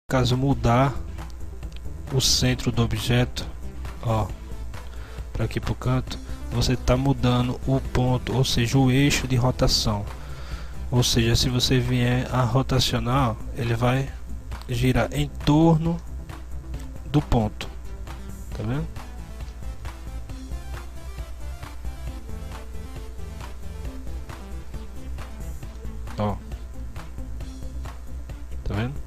Caso mudar o centro do objeto, ó, para aqui para o canto, você está mudando o ponto, ou seja, o eixo de rotação. Ou seja, se você vier a rotacionar, ele vai girar em torno do ponto, tá vendo? Ó, tá vendo?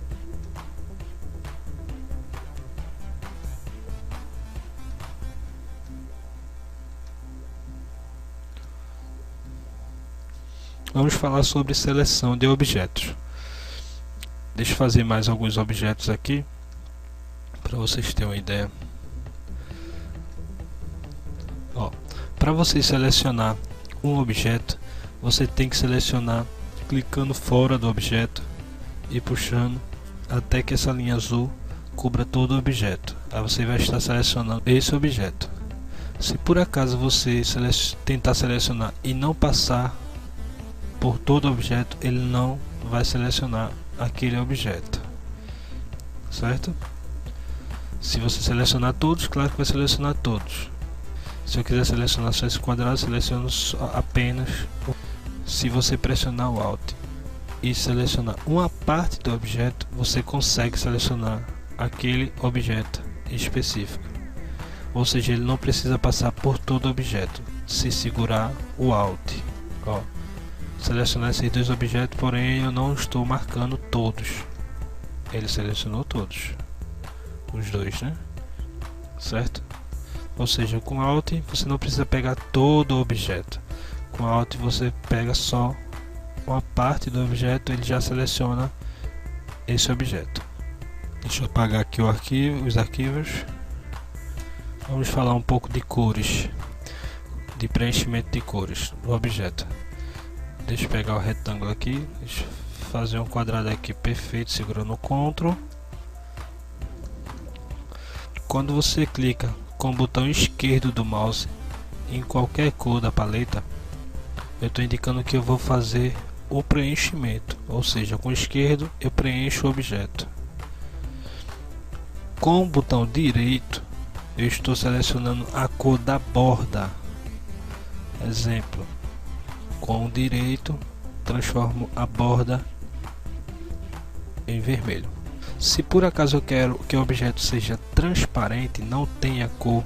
Vamos falar sobre seleção de objetos. Deixa eu fazer mais alguns objetos aqui para vocês terem uma ideia. Para você selecionar um objeto, você tem que selecionar clicando fora do objeto e puxando até que essa linha azul cubra todo o objeto. Aí você vai estar selecionando esse objeto. Se por acaso você tentar selecionar e não passar por todo o objeto, ele não vai selecionar aquele objeto, certo? Se você selecionar todos, claro que vai selecionar todos. Se eu quiser selecionar só esse quadrado, seleciono apenas. Se você pressionar o Alt e selecionar uma parte do objeto, você consegue selecionar aquele objeto específico. Ou seja, ele não precisa passar por todo o objeto. Se segurar o Alt, ó, selecionar esses dois objetos, porém eu não estou marcando todos. Ele selecionou todos, os dois, né? Certo? Ou seja, com Alt você não precisa pegar todo o objeto. Com Alt você pega só uma parte do objeto, ele já seleciona esse objeto. Deixa eu apagar aqui os arquivos. Vamos falar um pouco de cores, de preenchimento de cores do objeto. Deixa eu pegar o retângulo aqui, deixa eu fazer um quadrado aqui perfeito, segurando o Ctrl. Quando você clica com o botão esquerdo do mouse em qualquer cor da paleta, eu estou indicando que eu vou fazer o preenchimento, ou seja, com o esquerdo eu preencho o objeto. Com o botão direito eu estou selecionando a cor da borda. Exemplo, com o direito transformo a borda em vermelho. Se por acaso eu quero que o objeto seja transparente, não tenha cor,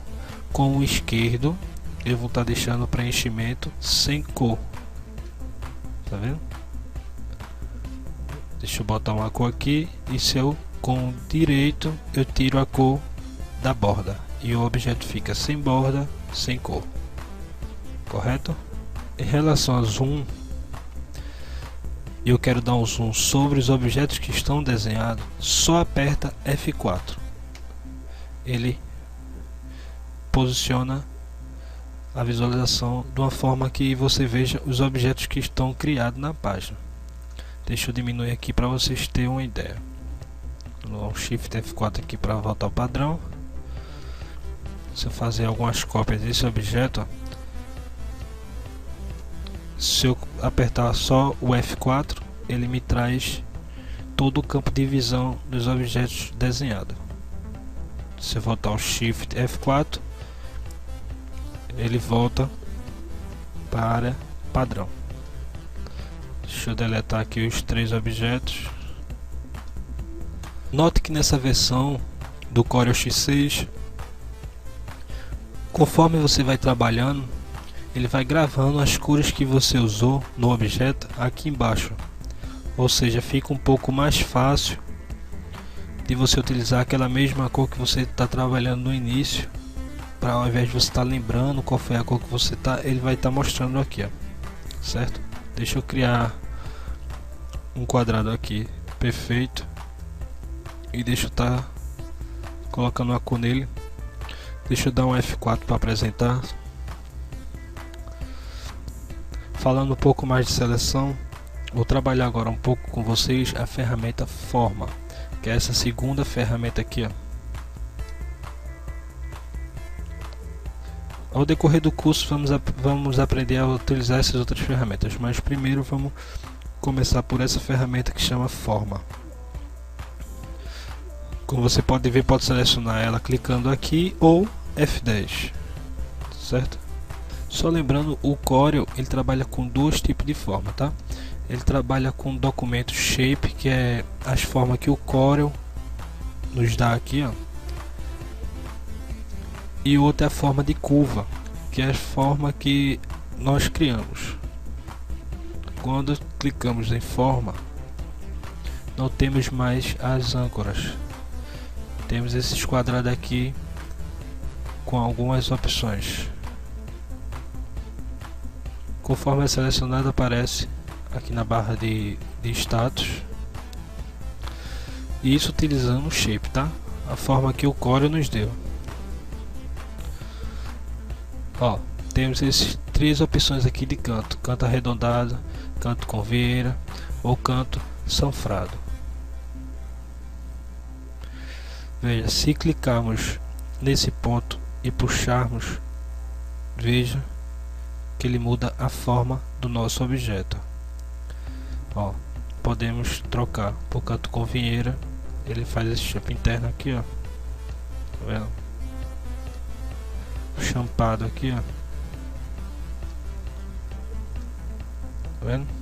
com o esquerdo eu vou estar deixando o preenchimento sem cor. Tá vendo? Deixa eu botar uma cor aqui, e se eu com o direito eu tiro a cor da borda e o objeto fica sem borda, sem cor. Correto? Em relação a zoom, eu quero dar um zoom sobre os objetos que estão desenhados, só aperta F4. Ele posiciona a visualização de uma forma que você veja os objetos que estão criados na página. Deixa eu diminuir aqui para vocês terem uma ideia. Vou dar um Shift F4 aqui para voltar ao padrão. Se eu fazer algumas cópias desse objeto, se eu apertar só o F4, ele me traz todo o campo de visão dos objetos desenhados. Se eu voltar ao Shift F4, ele volta para a área padrão. Deixa eu deletar aqui os três objetos. Note que nessa versão do Corel X6, conforme você vai trabalhando, ele vai gravando as cores que você usou no objeto aqui embaixo. Ou seja, fica um pouco mais fácil de você utilizar aquela mesma cor que você está trabalhando no início, para ao invés de você estar lembrando qual foi a cor que você está, ele vai estar mostrando aqui, ó. Certo? Deixa eu criar um quadrado aqui perfeito e deixa eu estar colocando uma cor nele. Deixa eu dar um F4 para apresentar. Falando um pouco mais de seleção, vou trabalhar agora um pouco com vocês a ferramenta Forma, que é essa segunda ferramenta aqui, ó. Ao decorrer do curso vamos aprender a utilizar essas outras ferramentas, mas primeiro vamos começar por essa ferramenta que chama Forma. Como você pode ver, pode selecionar ela clicando aqui ou F10, certo? Só lembrando, o Corel ele trabalha com dois tipos de forma, tá? Ele trabalha com documento shape, que é as formas que o Corel nos dá aqui, ó. E outra é a forma de curva, que é a forma que nós criamos. Quando clicamos em forma, não temos mais as âncoras. Temos esses quadrados aqui com algumas opções. Conforme é selecionado, aparece aqui na barra de status. E isso utilizando o shape, tá? A forma que o Corel nos deu. Ó, temos essas três opções aqui de canto: canto arredondado, canto com vieira ou canto chanfrado. Veja, se clicarmos nesse ponto e puxarmos, veja que ele muda a forma do nosso objeto. Ó, podemos trocar por canto com vieira, ele faz esse shape interno aqui, ó. Tá vendo? Champado aqui, ó. Tá vendo?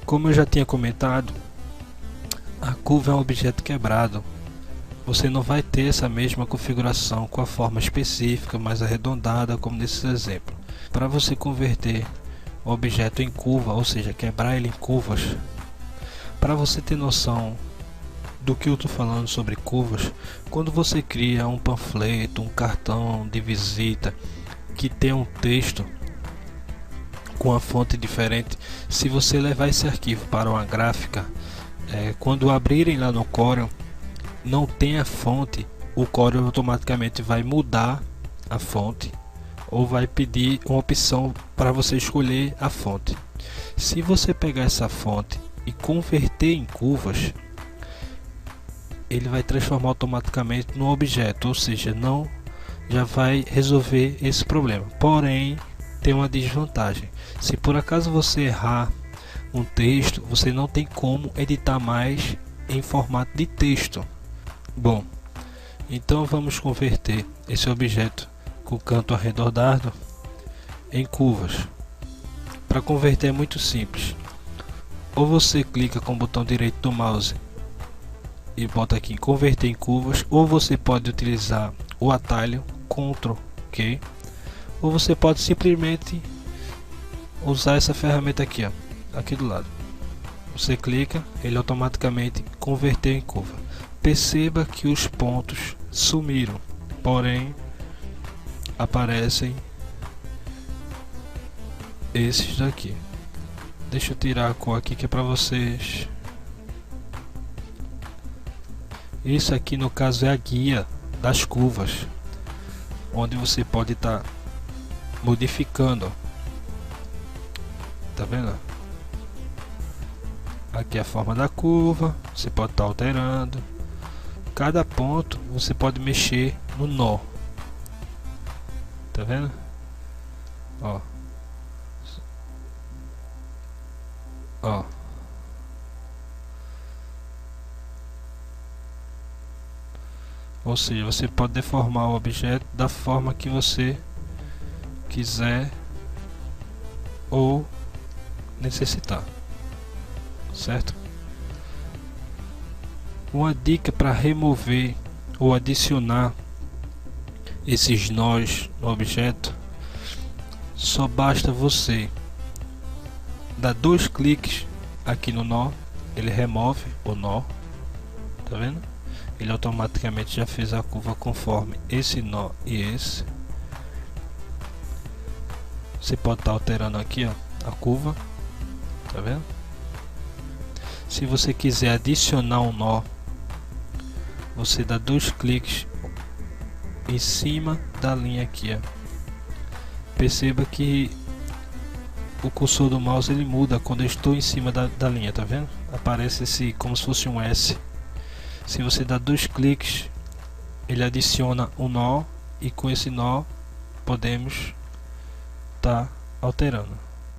Como eu já tinha comentado, a curva é um objeto quebrado. Você não vai ter essa mesma configuração com a forma específica, mais arredondada, como nesse exemplo. Para você converter o objeto em curva, ou seja, quebrar ele em curvas, para você ter noção do que eu estou falando sobre curvas, quando você cria um panfleto, um cartão de visita que tem um texto com a fonte diferente, se você levar esse arquivo para uma gráfica, quando abrirem lá no Corel, não tem a fonte, o Corel automaticamente vai mudar a fonte ou vai pedir uma opção para você escolher a fonte. Se você pegar essa fonte e converter em curvas, ele vai transformar automaticamente no objeto, ou seja, não já vai resolver esse problema. Porém, tem uma desvantagem: se por acaso você errar um texto, você não tem como editar mais em formato de texto. Bom, então vamos converter esse objeto com canto arredondado em curvas. Para converter é muito simples: ou você clica com o botão direito do mouse e bota aqui em converter em curvas, ou você pode utilizar o atalho Ctrl Q, ou você pode simplesmente usar essa ferramenta aqui, ó, aqui do lado. Você clica, ele automaticamente converteu em curva. Perceba que os pontos sumiram, porém aparecem esses daqui. Deixa eu tirar a cor aqui que é para vocês. Isso aqui no caso é a guia das curvas, onde você pode estar modificando. Tá vendo? Aqui é a forma da curva, você pode estar alterando. Cada ponto você pode mexer no nó. Tá vendo? Ó. Ó. Ou seja, você pode deformar o objeto da forma que você quiser ou necessitar, certo? Uma dica para remover ou adicionar esses nós no objeto: só basta você dar 2 cliques aqui no nó, ele remove o nó, tá vendo? Ele automaticamente já fez a curva conforme esse nó e esse. Você pode estar alterando aqui, ó, a curva, tá vendo? Se você quiser adicionar um nó, você dá 2 cliques em cima da linha aqui, ó. Perceba que o cursor do mouse ele muda quando eu estou em cima da linha, tá vendo? Aparece esse como se fosse um S. Se você dá 2 cliques, ele adiciona um nó, e com esse nó podemos estar alterando.